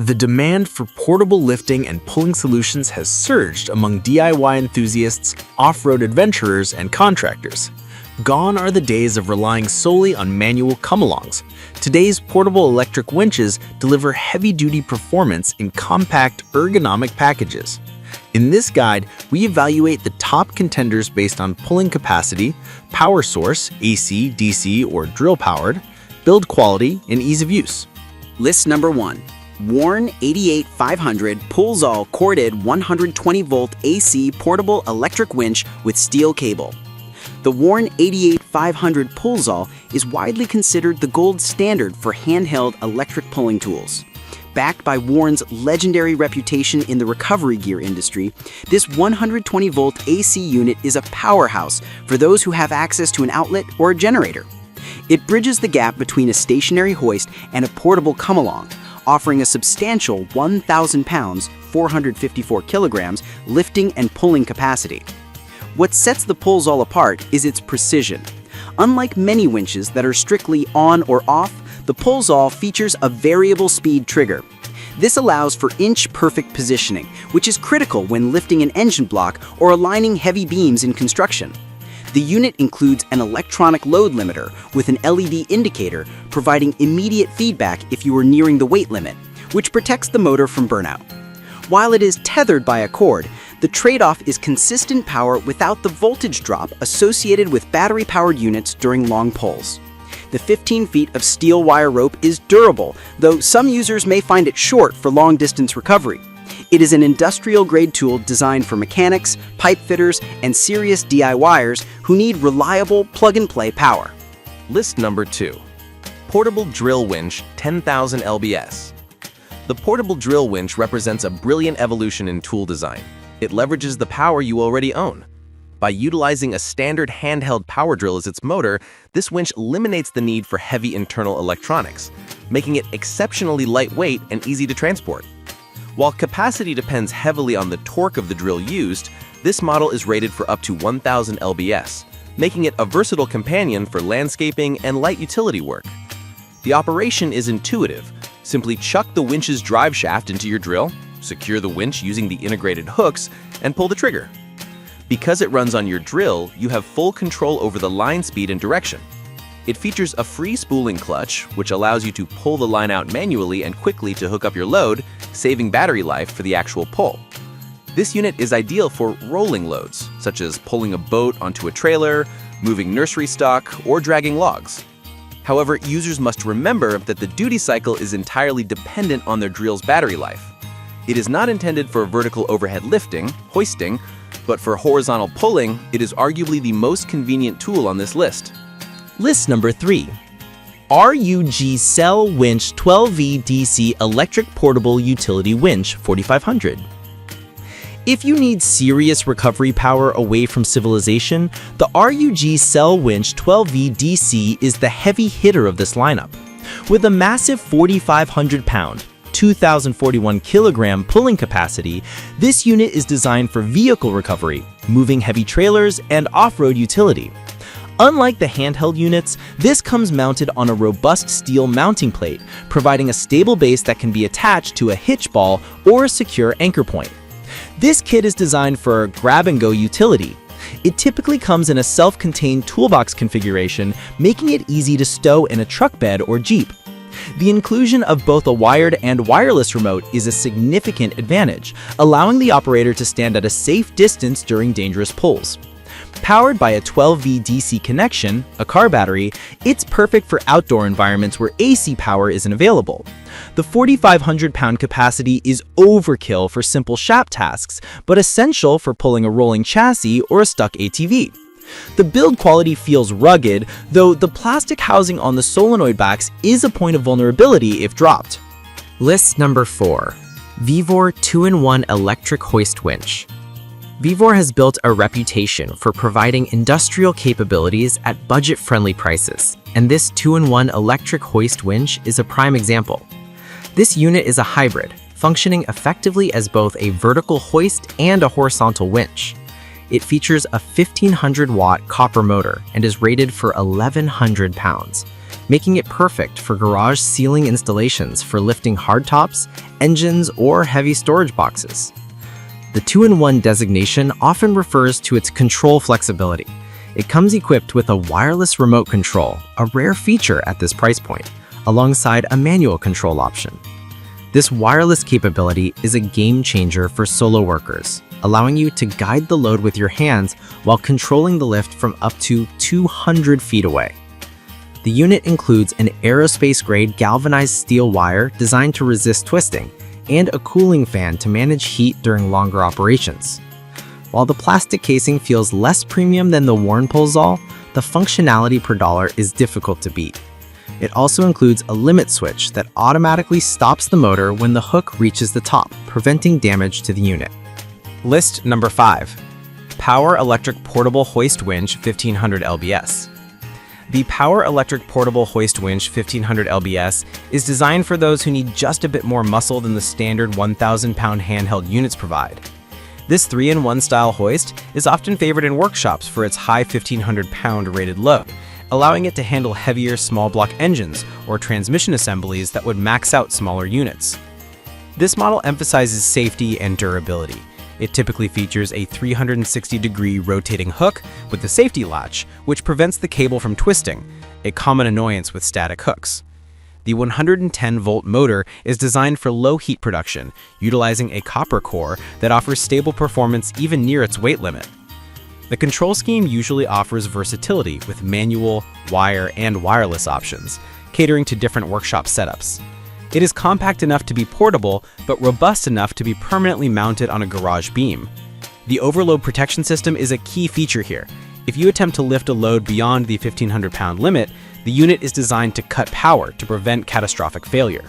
The demand for portable lifting and pulling solutions has surged among DIY enthusiasts, off-road adventurers, and contractors. Gone are the days of relying solely on manual come-alongs. Today's portable electric winches deliver heavy-duty performance in compact, ergonomic packages. In this guide, we evaluate the top contenders based on pulling capacity, power source, AC, DC, or drill-powered, build quality, and ease of use. List number 1. Warn 88500 Pullsall corded 120-volt AC portable electric winch with steel cable. The Warn 88500 Pullsall is widely considered the gold standard for handheld electric pulling tools. Backed by Warn's legendary reputation in the recovery gear industry, this 120-volt AC unit is a powerhouse for those who have access to an outlet or a generator. It bridges the gap between a stationary hoist and a portable come-along, offering a substantial 1,000 pounds, 454 kilograms, lifting and pulling capacity. What sets the Pullsall apart is its precision. Unlike many winches that are strictly on or off, the Pullsall features a variable speed trigger. This allows for inch-perfect positioning, which is critical when lifting an engine block or aligning heavy beams in construction. The unit includes an electronic load limiter with an LED indicator providing immediate feedback if you are nearing the weight limit, which protects the motor from burnout. While it is tethered by a cord, the trade-off is consistent power without the voltage drop associated with battery-powered units during long pulls. The 15 feet of steel wire rope is durable, though some users may find it short for long-distance recovery. It is an industrial-grade tool designed for mechanics, pipe fitters, and serious DIYers who need reliable plug-and-play power. List number 2. Portable Drill Winch 10,000 lbs. The portable drill winch represents a brilliant evolution in tool design. It leverages the power you already own. By utilizing a standard handheld power drill as its motor, this winch eliminates the need for heavy internal electronics, making it exceptionally lightweight and easy to transport. While capacity depends heavily on the torque of the drill used, this model is rated for up to 1,000 lbs, making it a versatile companion for landscaping and light utility work. The operation is intuitive. Simply chuck the winch's drive shaft into your drill, secure the winch using the integrated hooks, and pull the trigger. Because it runs on your drill, you have full control over the line speed and direction. It features a free spooling clutch, which allows you to pull the line out manually and quickly to hook up your load, saving battery life for the actual pull. This unit is ideal for rolling loads, such as pulling a boat onto a trailer, moving nursery stock, or dragging logs. However, users must remember that the duty cycle is entirely dependent on their drill's battery life. It is not intended for vertical overhead lifting, hoisting, but for horizontal pulling, it is arguably the most convenient tool on this list. List number 3. RUG Cell Winch 12V DC Electric Portable Utility Winch 4500. If you need serious recovery power away from civilization, the RUG Cell Winch 12V DC is the heavy hitter of this lineup. With a massive 4,500 pound, 2,041 kilogram pulling capacity, this unit is designed for vehicle recovery, moving heavy trailers, and off-road utility. Unlike the handheld units, this comes mounted on a robust steel mounting plate, providing a stable base that can be attached to a hitch ball or a secure anchor point. This kit is designed for grab-and-go utility. It typically comes in a self-contained toolbox configuration, making it easy to stow in a truck bed or Jeep. The inclusion of both a wired and wireless remote is a significant advantage, allowing the operator to stand at a safe distance during dangerous pulls. Powered by a 12V DC connection, a car battery, it's perfect for outdoor environments where AC power isn't available. The 4,500 pound capacity is overkill for simple shop tasks, but essential for pulling a rolling chassis or a stuck ATV. The build quality feels rugged, though the plastic housing on the solenoid backs is a point of vulnerability if dropped. List number 4. Vevor 2-in-1 Electric Hoist Winch. Vevor has built a reputation for providing industrial capabilities at budget-friendly prices, and this 2-in-1 electric hoist winch is a prime example. This unit is a hybrid, functioning effectively as both a vertical hoist and a horizontal winch. It features a 1,500-watt copper motor and is rated for 1,100 pounds. making it perfect for garage ceiling installations for lifting hardtops, engines, or heavy storage boxes. The 2-in-1 designation often refers to its control flexibility. It comes equipped with a wireless remote control, a rare feature at this price point, alongside a manual control option. This wireless capability is a game changer for solo workers, allowing you to guide the load with your hands while controlling the lift from up to 200 feet away. The unit includes an aerospace-grade galvanized steel wire designed to resist twisting, and a cooling fan to manage heat during longer operations. While the plastic casing feels less premium than the worn Pulsal, the functionality per dollar is difficult to beat. It also includes a limit switch that automatically stops the motor when the hook reaches the top, preventing damage to the unit. List number 5. Power Electric Portable Hoist Winch 1500 lbs. The Power Electric Portable Hoist Winch 1500 lbs is designed for those who need just a bit more muscle than the standard 1,000-pound handheld units provide. This 3-in-1 style hoist is often favored in workshops for its high 1,500-pound rated load, allowing it to handle heavier small block engines or transmission assemblies that would max out smaller units. This model emphasizes safety and durability. It typically features a 360-degree rotating hook with a safety latch, which prevents the cable from twisting, a common annoyance with static hooks. The 110-volt motor is designed for low heat production, utilizing a copper core that offers stable performance even near its weight limit. The control scheme usually offers versatility with manual, wire, and wireless options, catering to different workshop setups. It is compact enough to be portable, but robust enough to be permanently mounted on a garage beam. The overload protection system is a key feature here. If you attempt to lift a load beyond the 1,500-pound limit, the unit is designed to cut power to prevent catastrophic failure.